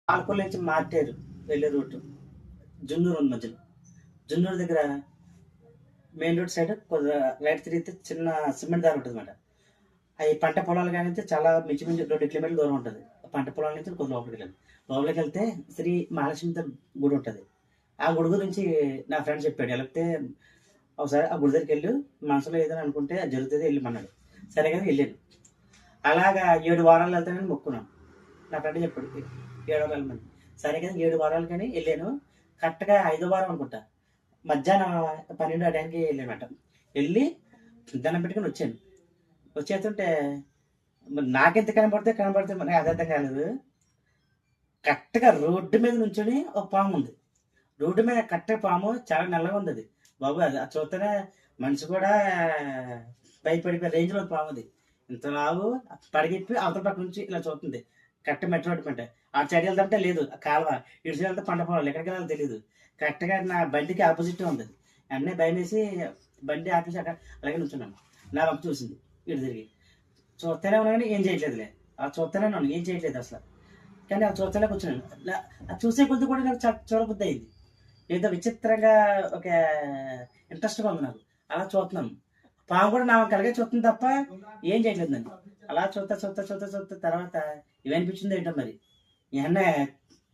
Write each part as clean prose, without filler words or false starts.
ఆలపల్లి నుంచి మార్టేరు వెళ్ళే రూట్ జున్నూరు ఉంది మధ్యలో. జున్నూరు దగ్గర మెయిన్ రోడ్ సైడ్ కొద్దిగా రైట్ తిరిగితే చిన్న సిమెంట్ దారి ఉంటుంది అన్నమాట. అవి పంట పొలాలు కానీ చాలా మించుమించు 2 కిలోమీటర్ల దూరం ఉంటుంది. పంట పొలాల నుంచి కొద్ది లోపలికి వెళ్ళాలి. లోపలికి వెళ్తే శ్రీ మహాలక్ష్మి గుడి ఉంటుంది. ఆ గుడి గురించి నా ఫ్రెండ్ చెప్పాడు. వెళ్తే ఒకసారి ఆ గుడి దగ్గరికి వెళ్ళు, మనసులో ఏదైనా అనుకుంటే అది జరుగుతుంది, వెళ్ళమన్నాడు. సరే కానీ వెళ్ళాను. అలాగా 7 వారాలు వెళ్తానని మొక్కున్నాను. నా ఫ్రెండ్ చెప్పాడు 7 వారాలు వెళ్ళమని. సరే కానీ 7 వారాలు కానీ వెళ్ళాను. కరెక్ట్గా 5వ వారం అనుకుంటా, మధ్యాహ్నం 12 ఆ టైంకి వెళ్ళానమాట. వెళ్ళి దండం పెట్టుకుని వచ్చాను. వచ్చేస్తుంటే మరి నాకెంత కనపడితే మరి అది అర్థం కాలేదు. కరెక్ట్గా రోడ్డు మీద నుంచొని ఒక పాము ఉంది. రోడ్డు మీద కరెక్ట్గా పాము చాలా నల్లగా ఉంది. అది బాబు అది చూస్తేనే మనిషి కూడా భయపడిపోయే రేంజ్లో పాము అది. ఇంత లావు పడిగిప్పి అవతల పక్క నుంచి ఇలా చూస్తుంది. కరెక్ట్ మెట్రో రోడ్డు అంటే ఆ సైడ్ వెళ్తుంటే లేదు కాలువ, ఇటు సైడ్ వెళ్తే పంట పొలాలు, ఎక్కడికి వెళ్ళాలో తెలియదు. కరెక్ట్గా నా బండికి ఆపోజిట్ ఉంది. అన్నీ భయం వేసి బండి ఆపేసి అక్కడ అలాగే నుంచున్నాను. నా వంక చూసింది, ఇటు తిరిగి చూస్తూనే ఉన్నా కానీ ఏం చేయట్లేదులే. అలా చూస్తూనే ఉన్నాను, ఏం చేయట్లేదు అసలు. కానీ అలా చూస్తూనే కూర్చున్నాను. అది చూసే కొద్ది కూడా నాకు చూడబుద్ధి అయింది. ఏదో విచిత్రంగా ఒక ఇంట్రెస్ట్గా ఉంది నాకు. అలా చూస్తున్నాను. పాము కూడా నా కలిగే చూస్తుంది తప్ప ఏం చేయట్లేదు నన్ను. అలా చూస్తా తర్వాత ఇవనిపించింది ఏంటో మరి. ఏమన్నా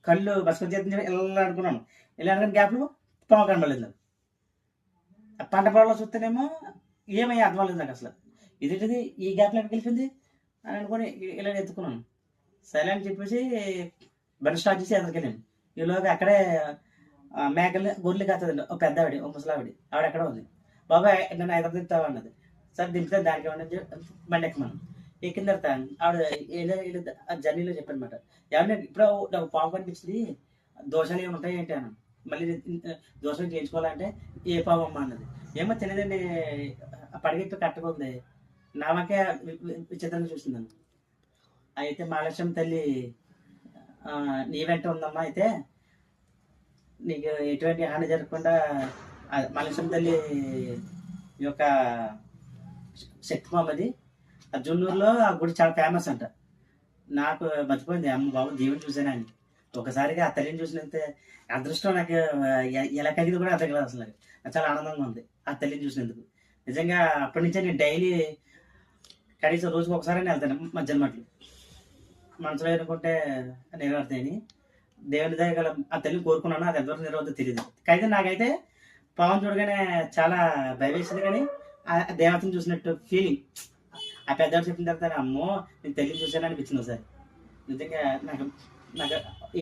కళ్ళు బస్కొని చేతి ఇలా అనుకున్నాను. ఇలా అనుకుని గ్యాప్లో పాము కనబడలేదు నాకు. ఆ పంట పొలంలో చూస్తేనేమో ఏమయ్యా అర్థం లేదు నాకు అసలు. ఇదేంటిది ఈ గ్యాప్లో ఎక్కడికి వెళ్ళిపోయింది అని అనుకుని ఇలా ఎత్తుకున్నాను. సరే అని చెప్పేసి బండి స్టార్ట్ చేసి ఎదురుకెళ్ళాను. ఈలోగా అక్కడే మేకలు గొర్రెలు కాస్తుందండి ఒక పెద్ద ఆవిడ, ఒక ముసలావిడ. ఆవిడ ఎక్కడ ఉంది. బాబాయ్ నన్ను ఎదురు దింపుతావా అన్నది. సరే దింపితే దానికి ఏమన్నా బండి ఎక్కమను. ఎక్కిన తర్వాత ఆవిడ జర్నీలో చెప్పనమాట. ఏమన్నా ఇప్పుడు నాకు పాము కనిపించింది, దోషాలు ఏమి ఉంటాయి ఏంటి అన్నాను. మళ్ళీ దోషం చేయించుకోవాలంటే ఏ పాము అమ్మ అన్నది. ఏమో తెలియదండి, పడిగిప్పి కరెక్ట్గా ఉంది. నామకే విచిత్రంగా చూసిందని. అయితే మహాలక్ష్మి తల్లి నీ వెంట ఉందమ్మా, అయితే నీకు ఎటువంటి హాని జరగకుండా మహాలక్ష్మి తల్లి యొక్క శక్తిమామది. ఆ జున్నూరులో ఆ గుడి చాలా ఫేమస్ అంట. నాకు మర్చిపోయింది, అమ్మ బాబు దేవుని చూసానని. ఒకసారిగా ఆ తల్లిని చూసినంత అదృష్టం నాకు ఎలా కలిగింది కూడా అర్థం కాదు అసలు. నాకు చాలా ఆనందంగా ఉంది ఆ తల్లిని చూసినందుకు. నిజంగా అప్పటి నుంచే నేను డైలీ కనీసం రోజుకి ఒకసారి వెళ్తాను మధ్యాహ్నం మట్లు. మనసులో అనుకుంటే నెరవేరుతాయని దేవుని దయ గల ఆ తల్లిని కోరుకున్నాను. అది ఎంతవరకు నెరవేరుతుందో తెలియదు. అయితే నాకైతే పావం చూడగానే చాలా భయం వేసింది. కానీ ఆ దేవతను చూసినట్టు ఫీలింగ్. ఆ పెద్దవాడు చెప్పిన తర్వాత అమ్మో నేను తల్లిని చూసాను అనిపించింది ఒకసారి. నిజంగా నాకు నాకు